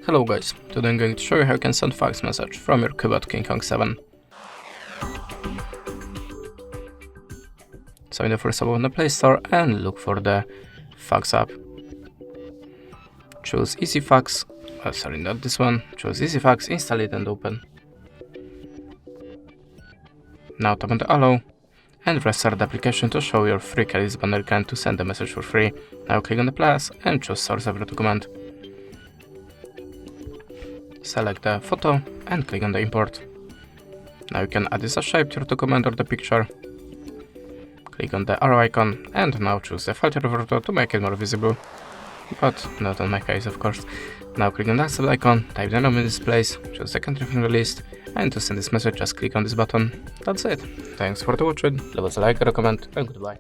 Hello guys, today I'm going to show you how you can send fax message from your CUBOT King Kong 7. So in the first app on the Play Store and look for the fax app. Choose EasyFax, sorry not this one, choose EasyFax, install it and open. Now tap on the allow and restart the application to show your free credits banner can to send the message for free. Now click on the plus and choose source of the document. Select the photo and click on the import. Now you can add this as shape to your document or the picture. Click on the arrow icon and now choose the filter photo to make it more visible. But not on my case, of course. Now click on the accept icon, type the name in this place, choose the country from the list, and to send this message just click on this button. That's it. Thanks for watching, leave us a like or a comment, and goodbye.